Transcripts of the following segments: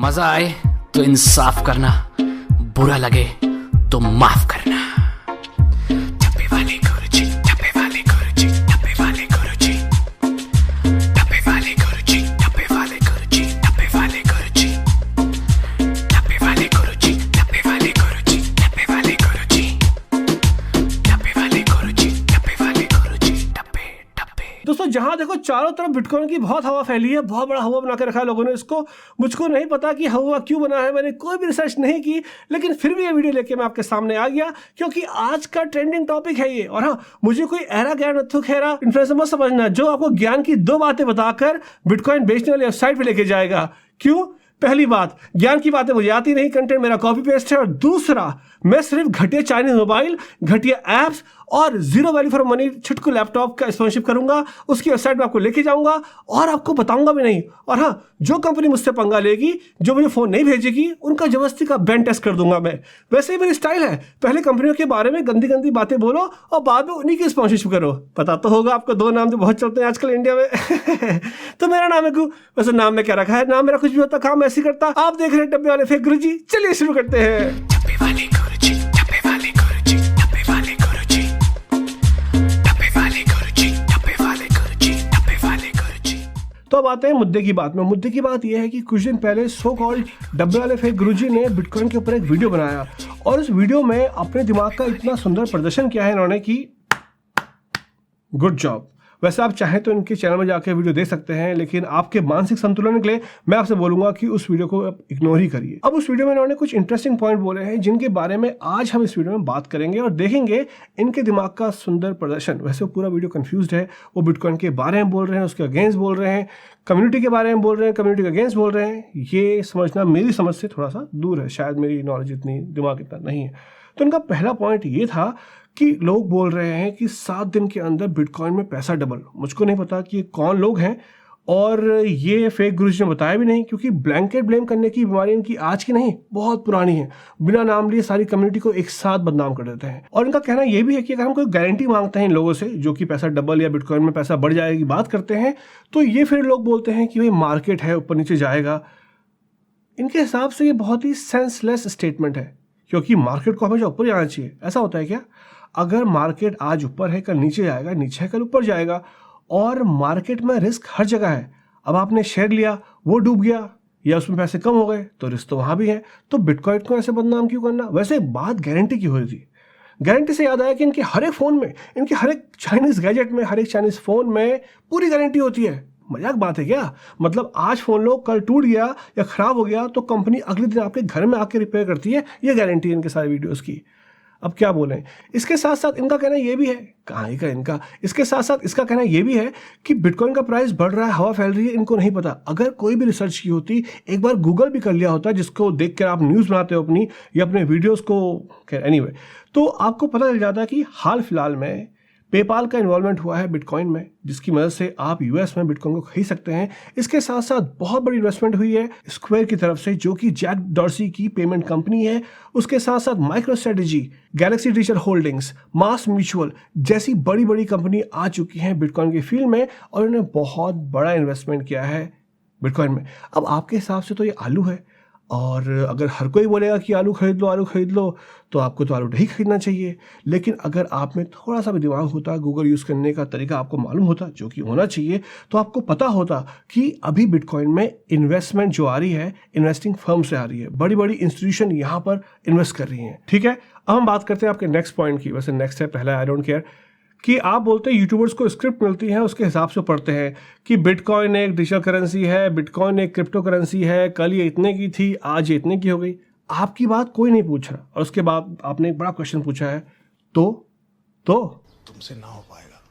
मजा आए तो इंसाफ करना, बुरा लगे तो माफ करना। टप्पे वाले गुरुजी, टप्पे वाले गुरुजी, टप्पे वाले गुरुजी, टप्पे वाले गुरुजी, टप्पे वाले गुरुजी, टप्पे वाले गुरुजी, टप्पे वाले गुरुजी, टप्पे वाले गुरुजी, टप्पे वाले गुरुजी, टप्पे वाले गुरुजी, टप्पे वाले गुरुजी, टप्पे टप्पे। दोस्तों जहां देखो चारों तरफ बिटकॉइन की बहुत हवा फैली है, बहुत बड़ा हवा बना के रखा है लोगों ने इसको। मुझको नहीं पता कि हवा क्यों बना है, मैंने कोई भी रिसर्च नहीं की, लेकिन फिर भी ये वीडियो लेके मैं आपके सामने आ गया क्योंकि आज का ट्रेंडिंग टॉपिक है ये। और हाँ, मुझे कोई ऐरा ज्ञान नथु खेरा इन्फ्लुएंसर मत समझना जो आपको ज्ञान की दो बातें बताकर बिटकॉइन बेचने वाली वेबसाइट पे लेके जाएगा। क्यों? पहली बात, ज्ञान की बातें मुझे आती नहीं, कंटेंट मेरा कॉपी पेस्ट है। और दूसरा, मैं सिर्फ घटिया चाइनीज मोबाइल, घटिया एप्स और जीरो वैल्यू फॉर मनी छुटकू लैपटॉप का स्पॉन्सरशिप करूंगा, उसकी वेबसाइट में आपको लेके जाऊंगा और आपको बताऊंगा भी नहीं। और हाँ, जो कंपनी मुझसे पंगा लेगी, जो मुझे फोन नहीं भेजेगी, उनका जबरदस्ती का बैन टेस्ट कर दूंगा मैं। वैसे ही मेरी स्टाइल है, पहले कंपनियों के बारे में गंदी गंदी बातें बोलो और बाद में उन्हीं की स्पॉन्सरशिप करो। पता तो होगा आपको, दो नाम तो बहुत चलते हैं आजकल इंडिया में। तो मेरा नाम है गु। वैसे नाम में क्या रखा है, नाम मेरा कुछ भी होता, काम ऐसे करता। आप देख रहे हैं टप्पे वाले फेक गुरुजी, चलिए शुरू करते हैं। टप्पे वाले गुरुजी, टप्पे वाले गुरुजी, टप्पे वाले गुरुजी, टप्पे वाले गुरुजी, टप्पे वाले गुरुजी, टप्पे वाले गुरुजी। तो अब आते हैं मुद्दे की बात में। मुद्दे की बात यह है कि कुछ दिन पहले सो कॉल्ड डब्बे वाले फेक गुरुजी ने बिटकॉइन के ऊपर एक वीडियो बनाया और उस वीडियो में अपने दिमाग का इतना सुंदर प्रदर्शन किया है इन्होंने कि गुड जॉब। वैसे आप चाहें तो इनके चैनल में जाकर वीडियो देख सकते हैं, लेकिन आपके मानसिक संतुलन के लिए मैं आपसे बोलूंगा कि उस वीडियो को आप इग्नोर ही करिए। अब उस वीडियो में इन्होंने कुछ इंटरेस्टिंग पॉइंट बोले हैं जिनके बारे में आज हम इस वीडियो में बात करेंगे और देखेंगे इनके दिमाग का सुंदर प्रदर्शन। वैसे वो पूरा वीडियो कंफ्यूज्ड है, वो बिटकॉइन के बारे में बोल रहे हैं, उसके अगेंस्ट बोल रहे हैं, कम्युनिटी के बारे में बोल रहे हैं, कम्युनिटी के अगेंस्ट बोल रहे हैं। ये समझना मेरी समझ से थोड़ा सा दूर है, शायद मेरी नॉलेज इतनी, दिमाग इतना नहीं है। तो इनका पहला पॉइंट ये था कि लोग बोल रहे हैं कि 7 दिन के अंदर बिटकॉइन में पैसा डबल। मुझको नहीं पता कि ये कौन लोग हैं और ये फेक गुरुजी ने बताया भी नहीं, क्योंकि ब्लैंकेट ब्लेम करने की बीमारी इनकी आज की नहीं, बहुत पुरानी है। बिना नाम लिए सारी कम्युनिटी को एक साथ बदनाम कर देते हैं। और इनका कहना ये भी है कि अगर हम कोई गारंटी मांगते हैं इन लोगों से जो कि पैसा डबल या बिटकॉइन में पैसा बढ़ जाएगी बात करते हैं, तो ये फिर लोग बोलते हैं कि भाई मार्केट है, ऊपर नीचे जाएगा। इनके हिसाब से ये बहुत ही सेंसलेस स्टेटमेंट है, क्योंकि मार्केट को हमेशा ऊपर जाना चाहिए। ऐसा होता है क्या? अगर मार्केट आज ऊपर है, कल नीचे जाएगा, नीचे है कल ऊपर जाएगा। और मार्केट में रिस्क हर जगह है। अब आपने शेयर लिया, वो डूब गया या उसमें पैसे कम हो गए, तो रिस्क तो वहाँ भी है। तो बिटकॉइन को ऐसे बदनाम क्यों करना? वैसे बात गारंटी की हो रही थी। गारंटी से याद आया कि इनके हर एक फ़ोन में, इनके हर एक चाइनीज़ गैजेट में, हर एक चाइनीज़ फ़ोन में पूरी गारंटी होती है। मजाक बात है क्या? मतलब आज फ़ोन लो, कल टूट गया या ख़राब हो गया तो कंपनी अगले दिन आपके घर में आके रिपेयर करती है। ये गारंटी है इनके सारे वीडियोज़ की। अब क्या बोलें? इसके साथ साथ इनका कहना ये भी है, कहाँ का इनका, इसके साथ साथ इसका कहना ये भी है कि बिटकॉइन का प्राइस बढ़ रहा है, हवा फैल रही है, इनको नहीं पता। अगर कोई भी रिसर्च की होती, एक बार गूगल भी कर लिया होता, जिसको देख कर आप न्यूज़ बनाते हो अपनी या अपने वीडियोज़ को, एनीवे, तो आपको पता चल जाता कि हाल फिलहाल में पेपाल का इन्वॉल्वमेंट हुआ है बिटकॉइन में, जिसकी मदद से आप यूएस में बिटकॉइन को खरीद सकते हैं। इसके साथ साथ बहुत बड़ी इन्वेस्टमेंट हुई है स्क्वायर की तरफ से, जो कि जैक डॉर्सी की पेमेंट कंपनी है। उसके साथ साथ MicroStrategy, Galaxy Digital Holdings, MassMutual जैसी बड़ी बड़ी कंपनी आ चुकी हैं बिटकॉइन की फील्ड में और उन्होंने बहुत बड़ा इन्वेस्टमेंट किया है बिटकॉइन में। अब आपके हिसाब से तो ये आलू है, और अगर हर कोई बोलेगा कि आलू खरीद लो, तो आपको तो आलू नहीं खरीदना चाहिए। लेकिन अगर आप में थोड़ा सा भी दिमाग होता, गूगल यूज़ करने का तरीका आपको मालूम होता, जो कि होना चाहिए, तो आपको पता होता कि अभी बिटकॉइन में इन्वेस्टमेंट जो आ रही है, इन्वेस्टिंग फर्म से आ रही है, बड़ी बड़ी इंस्टीट्यूशन यहाँ पर इन्वेस्ट कर रही हैं। ठीक है, अब हम बात करते हैं आपके नेक्स्ट पॉइंट की। वैसे नेक्स्ट है पहला, आई डोंट केयर, कि आप बोलते हैं यूट्यूबर्स को स्क्रिप्ट मिलती है, उसके हिसाब से पढ़ते हैं कि बिटकॉइन एक डिजिटल करेंसी है, बिटकॉइन एक क्रिप्टो करेंसी है, कल ये इतने की थी, आज ये इतने की हो गई। आपकी बात कोई नहीं पूछ रहा। और उसके बाद आपने एक बड़ा क्वेश्चन पूछा है, तो तुमसे ना हो पाएगा,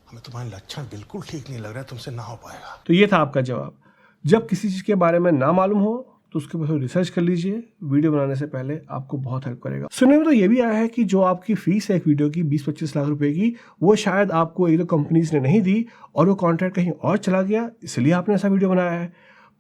हमें तुम्हारे लक्षण बिल्कुल ठीक नहीं लग रहा है, तुमसे ना हो पाएगा। तो ये था आपका जवाब। जब किसी चीज़ के बारे में ना मालूम हो तो उसके ऊपर रिसर्च कर लीजिए, वीडियो बनाने से पहले आपको बहुत हेल्प करेगा। सुनने में तो ये भी आया है कि जो आपकी फीस है एक वीडियो की 20-25 लाख रुपए की, वो शायद आपको एक दो कंपनीज ने नहीं दी और वो कॉन्ट्रैक्ट कहीं और चला गया, इसलिए आपने ऐसा वीडियो बनाया है।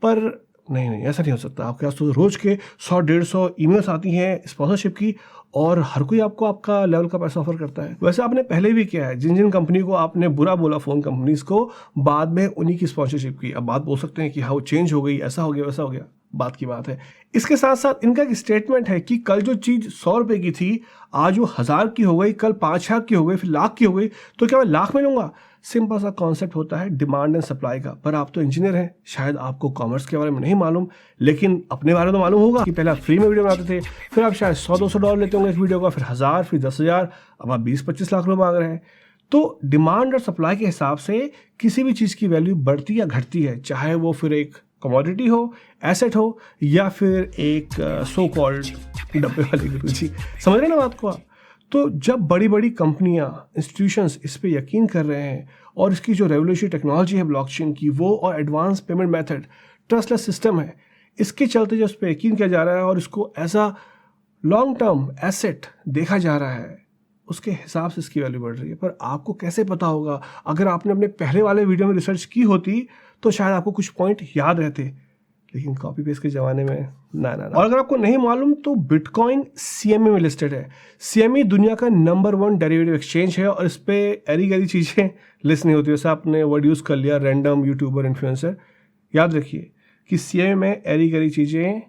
पर नहीं, ऐसा नहीं हो सकता। आपके पास तो रोज़ के 100-150 ईमेल्स आती हैं स्पॉन्सरशिप की, और हर कोई आपको आपका लेवल का पैसा ऑफर करता है। वैसे आपने पहले भी किया है, जिन जिन कंपनी को आपने बुरा बोला फ़ोन कंपनीज को, बाद में उन्हीं की स्पॉन्सरशिप की। अब बात बोल सकते हैं कि हाँ वो चेंज हो गई, ऐसा हो गया वैसा हो गया, बात की बात है। इसके साथ साथ इनका एक स्टेटमेंट है कि कल जो चीज़ 100 रुपये की थी आज वो 1000 की हो गई, कल 5000 की हो गई, फिर लाख की हो गई, तो क्या मैं लाख में लूँगा? सिंपल सा कॉन्सेप्ट होता है डिमांड एंड सप्लाई का। पर आप तो इंजीनियर हैं, शायद आपको कॉमर्स के बारे में नहीं मालूम, लेकिन अपने बारे में तो मालूम होगा कि पहले आप फ्री में वीडियो बनाते थे, फिर आप शायद $100-200 लेते होंगे इस वीडियो का, फिर 1000, फिर 10,000, अब आप 20-25 लाख रुपये मांग रहे हैं। तो डिमांड और सप्लाई के हिसाब से किसी भी चीज़ की वैल्यू बढ़ती या घटती है, चाहे वो फिर एक कमोडिटी हो, एसेट हो, या फिर एक सो कॉल्ड डब्बे वाली गुरुजी। समझ रहे हैं ना बात को आप? तो जब बड़ी बड़ी कंपनियां, इंस्टीट्यूशंस इस पे यकीन कर रहे हैं और इसकी जो रेवोल्यूशनरी टेक्नोलॉजी है ब्लॉकचेन की, वो और advance payment method, trustless system है, इसके चलते जो इस पर यकीन किया जा रहा है और इसको as a long term asset देखा जा रहा है, उसके हिसाब से इसकी वैल्यू बढ़ रही है। पर आपको कैसे पता होगा? अगर आपने अपने पहले वाले वीडियो में रिसर्च की होती तो शायद आपको कुछ पॉइंट याद रहते, लेकिन कॉपी पेस्ट के ज़माने में ना। और अगर आपको नहीं मालूम तो बिटकॉइन CME में लिस्टेड है। CME दुनिया का नंबर 1 डेरिवेटिव एक्सचेंज है और इस पर एरी गरी चीज़ें लिस्ट नहीं होती। वैसे आपने वर्ड यूज़ कर लिया रैंडम यूट्यूबर इन्फ्लुएंसर, याद रखिए कि CME में एरी गरी चीज़ें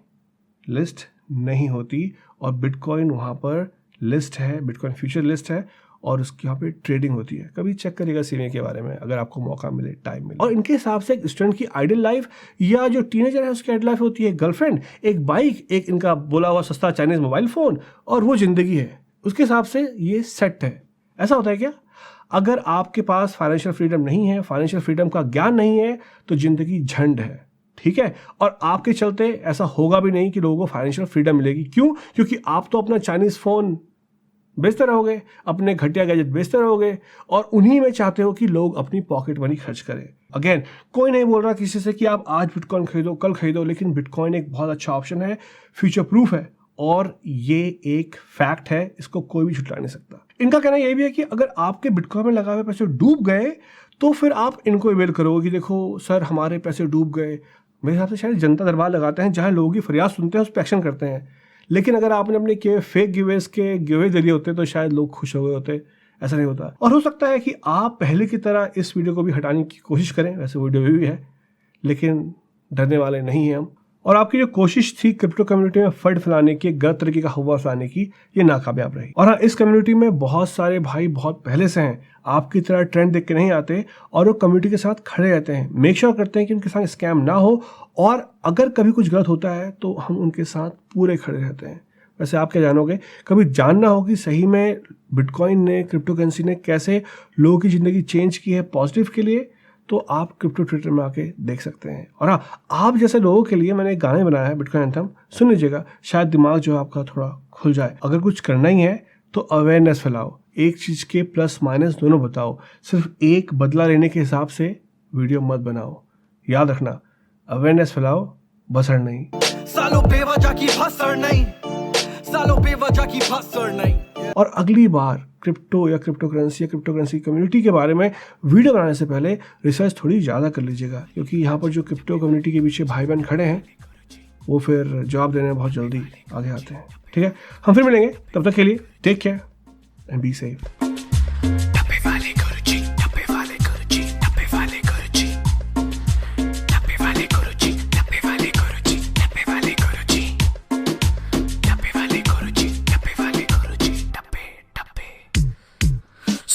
लिस्ट नहीं होती और बिटकॉइन वहाँ पर लिस्ट है, बिटकॉइन फ्यूचर लिस्ट है और उसके यहाँ पे ट्रेडिंग होती है। कभी चेक करिएगा CME के बारे में अगर आपको मौका मिले, टाइम मिले। और इनके हिसाब से एक स्टूडेंट की आइडियल लाइफ या जो टीनेजर है उसकी आइडियल लाइफ होती है गर्लफ्रेंड, एक बाइक, एक इनका बोला हुआ सस्ता चाइनीज मोबाइल फ़ोन, और वो ज़िंदगी है। उसके हिसाब से ये सेट है। ऐसा होता है क्या? अगर आपके पास फाइनेंशियल फ्रीडम नहीं है, फाइनेंशियल फ्रीडम का ज्ञान नहीं है, तो ज़िंदगी झंड है, ठीक है? और आपके चलते ऐसा होगा भी नहीं कि लोगों को फाइनेंशियल फ्रीडम मिलेगी। क्यों? क्योंकि आप तो अपना चाइनीज़ फ़ोन बेचते रहोगे, अपने घटिया गैजेट बेचते रहोगे और उन्हीं में चाहते हो कि लोग अपनी पॉकेट मनी खर्च करें। अगेन, कोई नहीं बोल रहा किसी से कि आप आज बिटकॉइन खरीदो, कल खरीदो, लेकिन बिटकॉइन एक बहुत अच्छा ऑप्शन है, फ्यूचर प्रूफ है और ये एक फैक्ट है, इसको कोई भी छुटला नहीं सकता। इनका कहना यही भी है कि अगर आपके बिटकॉइन में लगा हुए पैसे डूब गए तो फिर आप इनको ईमेल करोगे कि देखो सर हमारे पैसे डूब गए। मेरे हिसाब से शायद जनता दरबार लगाते हैं जहाँ लोगों की फरियाद सुनते हैं, उस पर एक्शन करते हैं। लेकिन अगर आपने अपने फेक गिवेज के गिवे दे दिए होते तो शायद लोग खुश हो गए होते। ऐसा नहीं होता। और हो सकता है कि आप पहले की तरह इस वीडियो को भी हटाने की कोशिश करें, वैसे वीडियो भी है, लेकिन डरने वाले नहीं हैं हम। और आपकी जो कोशिश थी क्रिप्टो कम्युनिटी में फंड फैलाने की, गलत तरीके का हुआ फैलाने की, ये नाकामयाब रही। और हाँ, इस कम्युनिटी में बहुत सारे भाई बहुत पहले से हैं, आपकी तरह ट्रेंड देख के नहीं आते और वो कम्युनिटी के साथ खड़े रहते हैं, मेक श्योर करते हैं कि उनके साथ स्कैम ना हो, और अगर कभी कुछ गलत होता है तो हम उनके साथ पूरे खड़े रहते हैं। वैसे आप क्या जानोगे, कभी जानना हो कि सही में बिटकॉइन ने, क्रिप्टो करेंसी ने कैसे लोगों की ज़िंदगी चेंज की है पॉजिटिव के लिए, तो आप क्रिप्टो ट्विटर में आके देख सकते हैं। और हाँ, आप जैसे लोगों के लिए मैंने एक गाना बनाया है, बिटकॉइन एंथम, सुन लीजिएगा, शायद दिमाग जो है आपका थोड़ा खुल जाए। अगर कुछ करना ही है तो अवेयरनेस फैलाओ, एक चीज़ के प्लस माइनस दोनों बताओ, सिर्फ एक बदला लेने के हिसाब से वीडियो मत बनाओ। याद रखना, अवेयरनेस फैलाओ, बसर नहीं। सालों बेवजह की भसड़ नहीं, सालों बेवजह की भसड़ नहीं। और अगली बार क्रिप्टो या क्रिप्टो करेंसी कम्युनिटी के बारे में वीडियो बनाने से पहले रिसर्च थोड़ी ज़्यादा कर लीजिएगा, क्योंकि यहाँ पर जो क्रिप्टो कम्युनिटी के पीछे भाई बहन खड़े हैं वो फिर जवाब देने में बहुत जल्दी आगे आते हैं। ठीक है, हम फिर मिलेंगे, तब तक के लिए take care and be safe.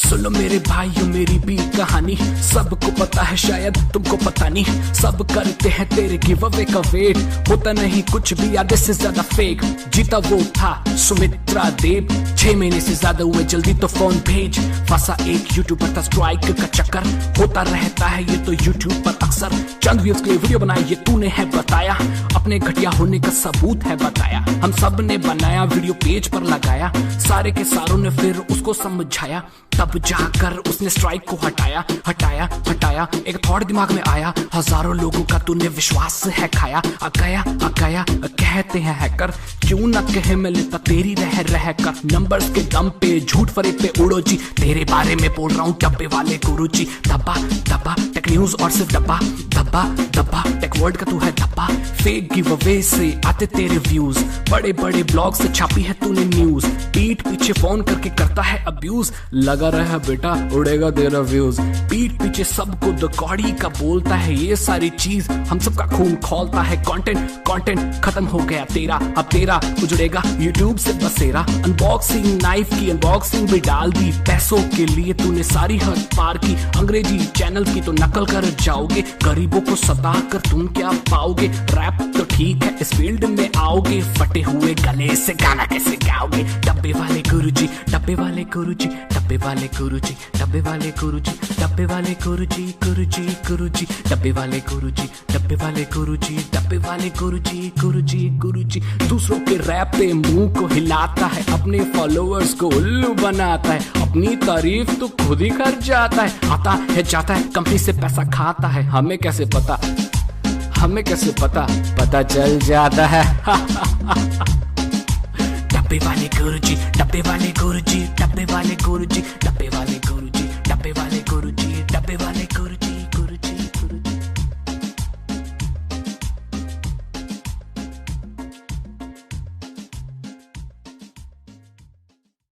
सुनो मेरे भाइयों मेरी भी कहानी, सबको पता है शायद तुमको पता नहीं, सब करते हैं तेरे गिव अवे का वेट, होता नहीं कुछ भी याद से ज्यादा फेक। जीता वो था सुमित्रा देव, 6 महीने से ज्यादा हुए, जल्दी तो फोन भेज। फंसा एक यूट्यूबर था स्ट्राइक का चक्कर, होता रहता है ये तो यूट्यूब पर अक्सर। चंद व्यूज के लिए वीडियो बनाई ये तूने है बताया, अपने घटिया होने का सबूत है बताया। हम सब ने बनाया वीडियो पेज पर लगाया, सारे के सारों ने फिर उसको समझाया, तब जाकर उसने स्ट्राइक को हटाया। एक थॉट दिमाग में आया, हजारों लोगों का तूने विश्वास है खाया। आ गया कहते हैं हैकर, क्यों ना कहे मैं लेता तेरी रह कर। नंबर्स के दम पे झूठ फरेब पे उड़ो जी, तेरे बारे में बोल रहा हूँ डब्बे वाले गुरुजी। दबा टेक न्यूज और सिर्फ दबा टेक वर्ल्ड का तू है धब्बा। फेक गिव अवे से आते तेरे व्यूज, बड़े बड़े ब्लॉग से छापी है तूने न्यूज, पीठ पीछे फोन करके करता है अब्यूज, लगा रहा बेटा उड़ेगा तेरा व्यूज, पीठ पीछे सबको द कौड़ी का बोलता है, ये सारी चीज हम सबका खून खोलता है, कंटेंट खत्म हो गया तेरा, अब तेरा उजड़ेगा यूट्यूब से बसेरा, अनबॉक्सिंग नाइफ की अनबॉक्सिंग भी डाल दी, पैसों के लिए तूने सारी हद पार की, अंग्रेजी चैनल की तो नकल कर जाओगे, गरीबों को सता कर तुम क्या पाओगे, रैप तो ठीक है इस फील्ड में आओगे, फटे हुए गले से गाना कैसे गाओगे, डब्बे वाले गुरुजी, डब्बे वाले गुरुजी, डब्बे वाले गुरुजी, डब्बे वाले गुरुजी, डब्बे वाले गुरुजी, गुरुजी गुरुजी, डब्बे वाले गुरुजी, डब्बे वाले गुरुजी, डब्बे वाले गुरुजी, गुरुजी गुरुजी, दूसरों के रैप पे मुंह को हिलाता है, अपने फॉलोअर्स को उल्लू बनाता है, अपनी तारीफ तो खुद ही कर जाता है, आता है जाता है कंपनी से पैसा खाता है, हमें कैसे पता, हमें कैसे पता, पता चल जाता है। डब्बे वाले गुरुजी, डब्बे वाले गुरुजी, डब्बे वाले गुरुजी, डब्बे वाले गुरुजी, डब्बे वाले गुरुजी, डब्बे वाले